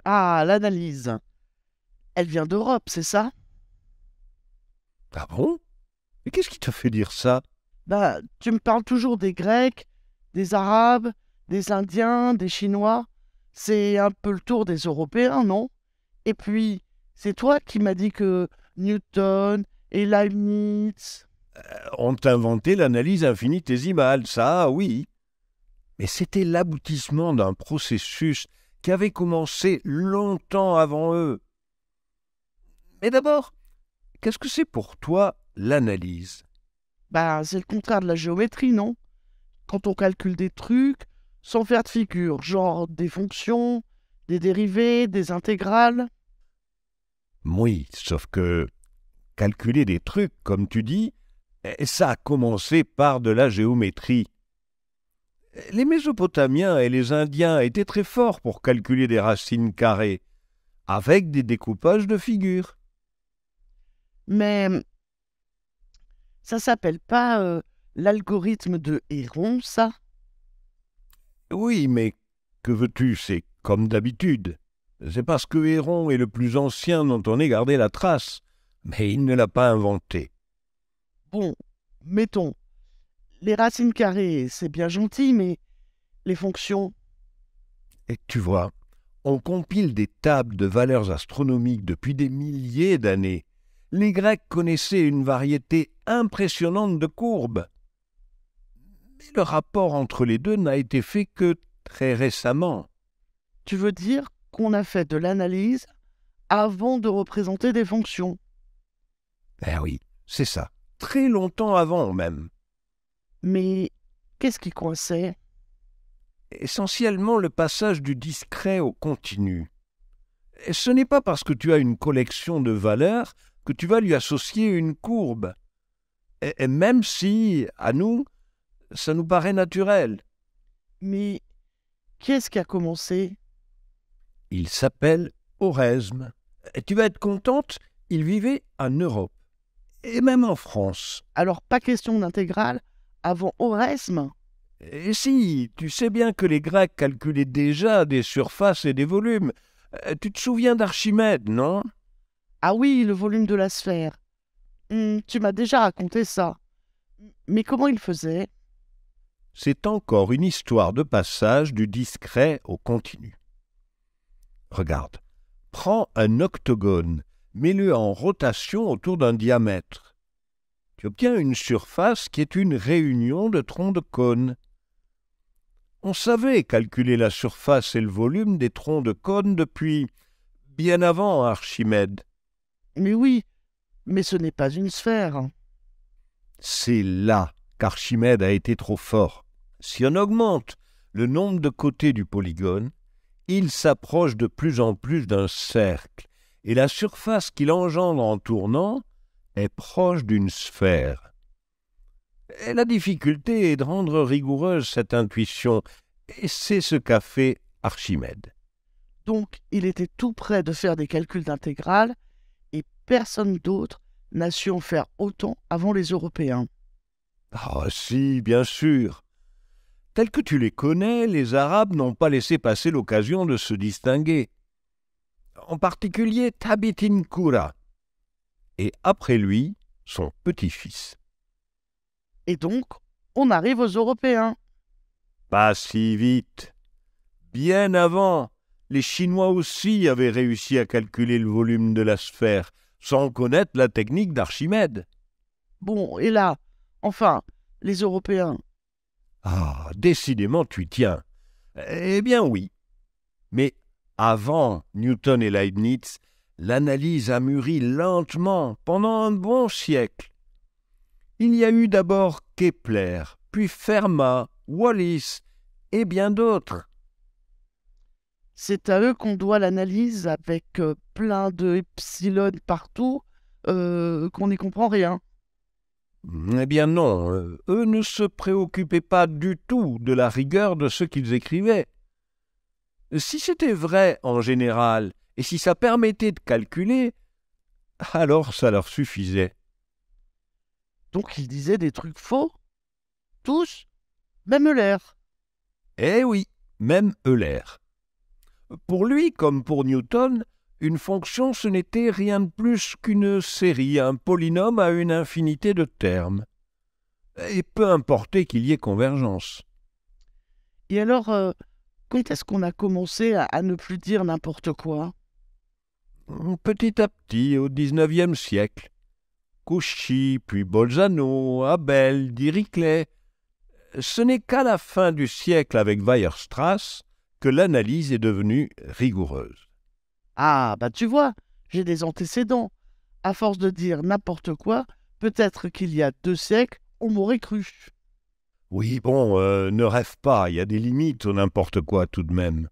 Ah, l'analyse. Elle vient d'Europe, c'est ça? Ah bon? Mais qu'est-ce qui t'a fait dire ça? Bah, tu me parles toujours des Grecs, des Arabes, des Indiens, des Chinois. C'est un peu le tour des Européens, non? Et puis, c'est toi qui m'as dit que Newton et Leibniz. On t'a inventé l'analyse infinitésimale, ça, oui. Mais c'était l'aboutissement d'un processus qui avait commencé longtemps avant eux. Mais d'abord, qu'est-ce que c'est pour toi l'analyse? Bah, c'est le contraire de la géométrie, non? Quand on calcule des trucs sans faire de figure, genre des fonctions, des dérivés, des intégrales. Oui, sauf que calculer des trucs, comme tu dis, ça a commencé par de la géométrie. Les Mésopotamiens et les Indiens étaient très forts pour calculer des racines carrées, avec des découpages de figures. Mais ça s'appelle pas l'algorithme de Héron, ça? Oui, mais que veux-tu, c'est comme d'habitude. C'est parce que Héron est le plus ancien dont on ait gardé la trace, mais il ne l'a pas inventé. Bon, mettons, les racines carrées, c'est bien gentil, mais les fonctions, Et tu vois, on compile des tables de valeurs astronomiques depuis des milliers d'années. Les Grecs connaissaient une variété impressionnante de courbes. Mais le rapport entre les deux n'a été fait que très récemment. tu veux dire qu'on a fait de l'analyse avant de représenter des fonctions. Eh oui, c'est ça. Très longtemps avant même. Mais qu'est-ce qui coinçait? Essentiellement le passage du discret au continu. Et ce n'est pas parce que tu as une collection de valeurs que tu vas lui associer une courbe. Et même si, à nous, ça nous paraît naturel. Mais qui a commencé? Il s'appelle Orésme. Et tu vas être contente, il vivait en Europe. Et même en France. Alors pas question d'intégrale avant Oresme? Et si, tu sais bien que les Grecs calculaient déjà des surfaces et des volumes. Tu te souviens d'Archimède, non? Ah oui, le volume de la sphère. Tu m'as déjà raconté ça. Mais comment il faisait? C'est encore une histoire de passage du discret au continu. Regarde, prends un octogone, mets-le en rotation autour d'un diamètre. Tu obtiens une surface qui est une réunion de troncs de cône. On savait calculer la surface et le volume des troncs de cône depuis bien avant Archimède. Mais oui, mais ce n'est pas une sphère. C'est là qu'Archimède a été trop fort. Si on augmente le nombre de côtés du polygone, il s'approche de plus en plus d'un cercle, et la surface qu'il engendre en tournant est proche d'une sphère. Et la difficulté est de rendre rigoureuse cette intuition, et c'est ce qu'a fait Archimède. Donc il était tout près de faire des calculs d'intégrale et personne d'autre n'a su en faire autant avant les Européens. Ah si, bien sûr. Tels que tu les connais, les Arabes n'ont pas laissé passer l'occasion de se distinguer. En particulier Thabit Koura, et après lui, son petit-fils. Et donc, on arrive aux Européens. Pas si vite. Bien avant, les Chinois aussi avaient réussi à calculer le volume de la sphère, sans connaître la technique d'Archimède. Bon, et là, enfin, les Européens. Ah, décidément tu y tiens. Eh bien oui. Mais avant Newton et Leibniz, l'analyse a mûri lentement pendant un bon siècle. Il y a eu d'abord Kepler, puis Fermat, Wallis et bien d'autres. C'est à eux qu'on doit l'analyse avec plein de epsilon partout, qu'on n'y comprend rien. Eh bien non, eux ne se préoccupaient pas du tout de la rigueur de ce qu'ils écrivaient. Si c'était vrai en général, et si ça permettait de calculer, alors ça leur suffisait. Donc ils disaient des trucs faux, tous, même Euler. Eh oui, même Euler. Pour lui, comme pour Newton, une fonction ce n'était rien de plus qu'une série, un polynôme à une infinité de termes. Et peu importait qu'il y ait convergence. Et alors, quand est-ce qu'on a commencé à ne plus dire n'importe quoi? Petit à petit, au XIXe siècle, Cauchy, puis Bolzano, Abel, Dirichlet. Ce n'est qu'à la fin du siècle avec Weierstrass que l'analyse est devenue rigoureuse. Ah, bah tu vois, j'ai des antécédents. À force de dire n'importe quoi, peut-être qu'il y a 2 siècles, on m'aurait cru. Oui, bon, ne rêve pas, il y a des limites au n'importe quoi tout de même.